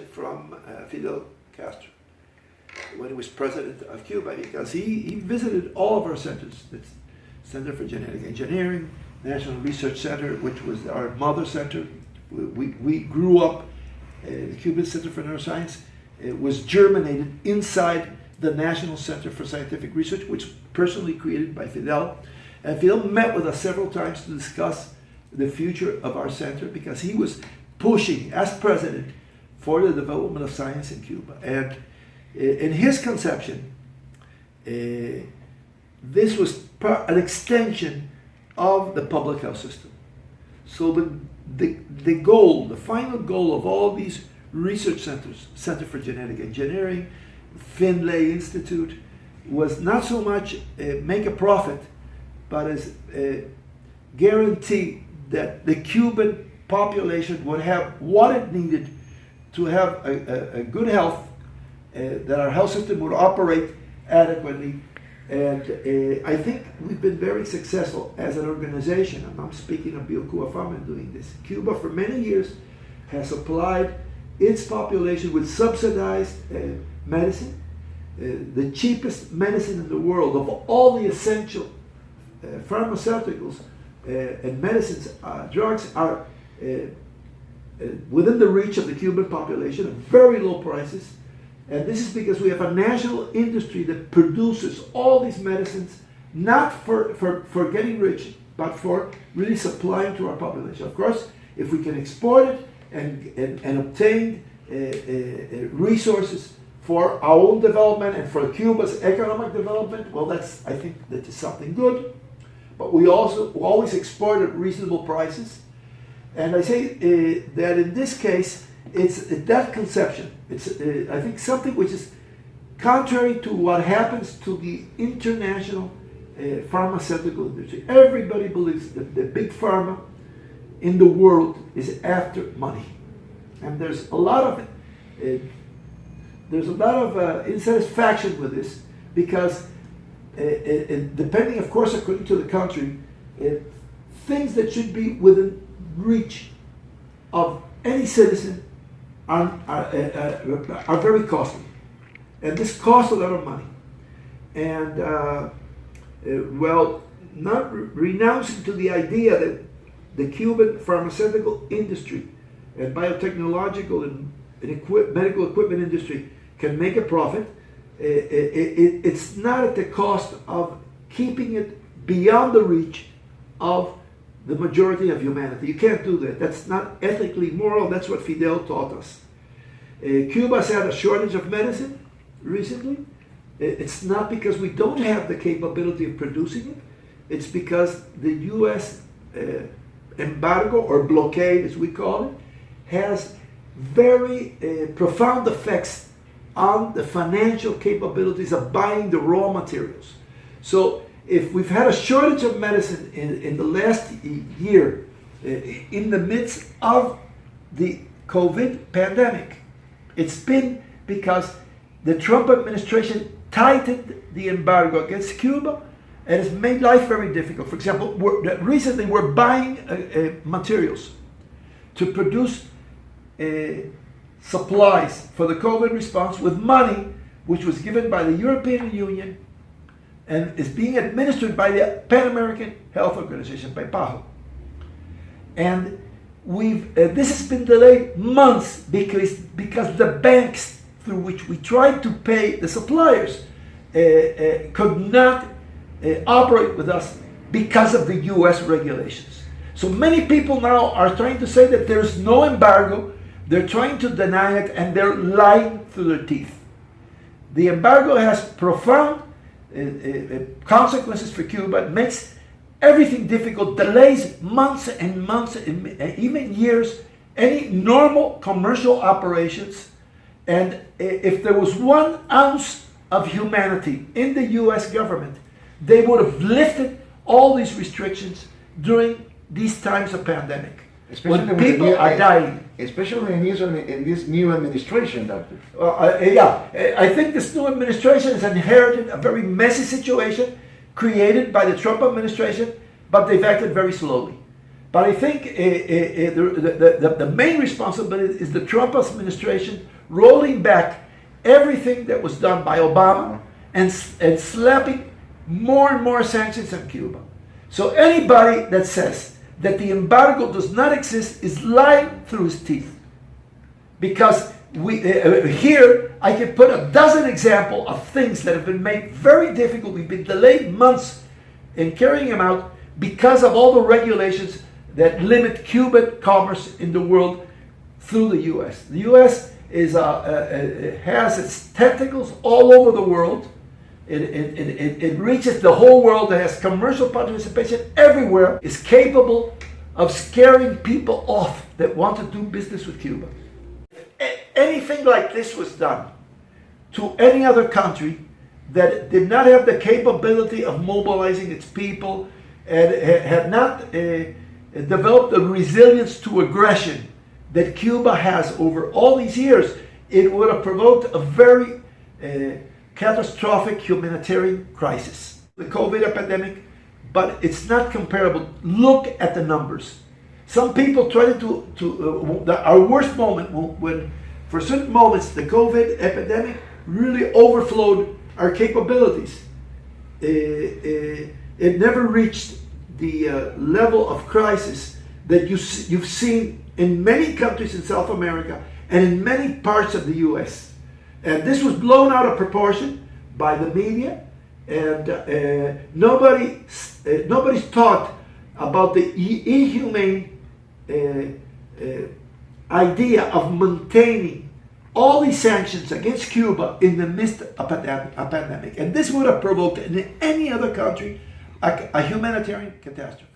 visit from Fidel Castro when he was president of Cuba, because he visited all of our centers. The Center for Genetic Engineering, National Research Center, which was our mother center. We grew up, the Cuban Center for Neuroscience. It was germinated inside the National Center for Scientific Research, which personally created by Fidel. And Fidel met with us several times to discuss the future of our center, because he was pushing, as president, for the development of science in Cuba. And in his conception, this was an extension of the public health system. So the goal, the final goal of all these research centers, Center for Genetic Engineering, Finlay Institute, was not so much make a profit, but as guarantee that the Cuban population would have what it needed to have a good health, that our health system would operate adequately. And I think we've been very successful as an organization, and I'm speaking of Cuba Pharma in doing this. Cuba for many years has supplied its population with subsidized medicine, the cheapest medicine in the world of all the essential pharmaceuticals and medicines, drugs are within the reach of the Cuban population at very low prices. And this is because we have a national industry that produces all these medicines, not for getting rich, but for really supplying to our population. Of course, if we can export it and obtain resources for our own development and for Cuba's economic development, well, I think that is something good. But we also always export at reasonable prices. And I say that in this case, it's that conception. It's, I think, something which is contrary to what happens to the international pharmaceutical industry. Everybody believes that the big pharma in the world is after money, and there's a lot of insatisfaction with this, because depending, of course, according to the country, things that should be within reach of any citizen are very costly, and this costs a lot of money. And well, not renouncing to the idea that the Cuban pharmaceutical industry and biotechnological and medical equipment industry can make a profit, it's not at the cost of keeping it beyond the reach of the majority of humanity. You can't do that. That's not ethically moral. That's what Fidel taught us. Cuba's had a shortage of medicine recently. It's not because we don't have the capability of producing it. It's because the U.S. Embargo, or blockade as we call it, has very profound effects on the financial capabilities of buying the raw materials. So if we've had a shortage of medicine in the last year, in the midst of the COVID pandemic, it's been because the Trump administration tightened the embargo against Cuba, and it's made life very difficult. For example, recently we're buying materials to produce supplies for the COVID response with money which was given by the European Union and is being administered by the Pan American Health Organization, by PAHO. And this has been delayed months because the banks through which we tried to pay the suppliers could not operate with us because of the US regulations. So many people now are trying to say that there's no embargo. They're trying to deny it, and they're lying through their teeth. The embargo has profound consequences for Cuba. It makes everything difficult, delays months and months, and even years, any normal commercial operations. And if there was 1 ounce of humanity in the US government, they would have lifted all these restrictions during these times of pandemic. Especially when people are dying. Especially in this new administration, Doctor. I think this new administration has inherited a very messy situation created by the Trump administration, but they've acted very slowly. But I think the main responsibility is the Trump administration rolling back everything that was done by Obama and slapping more and more sanctions on Cuba. So anybody that says that the embargo does not exist is lying through his teeth. Because here I can put a dozen examples of things that have been made very difficult. We've been delayed months in carrying them out because of all the regulations that limit Cuban commerce in the world through the U.S. The U.S. has its tentacles all over the world. It reaches the whole world. It has commercial participation everywhere. It's capable of scaring people off that want to do business with Cuba. Anything like this was done to any other country that did not have the capability of mobilizing its people and had not developed the resilience to aggression that Cuba has over all these years, it would have provoked a very catastrophic humanitarian crisis. The COVID epidemic, but it's not comparable. Look at the numbers. Some people try our worst moment when for certain moments the COVID epidemic really overflowed our capabilities. It never reached the level of crisis that you've seen in many countries in South America and in many parts of the U.S. And this was blown out of proportion by the media, and nobody's taught about the inhumane idea of maintaining all these sanctions against Cuba in the midst of a pandemic. And this would have provoked in any other country a humanitarian catastrophe.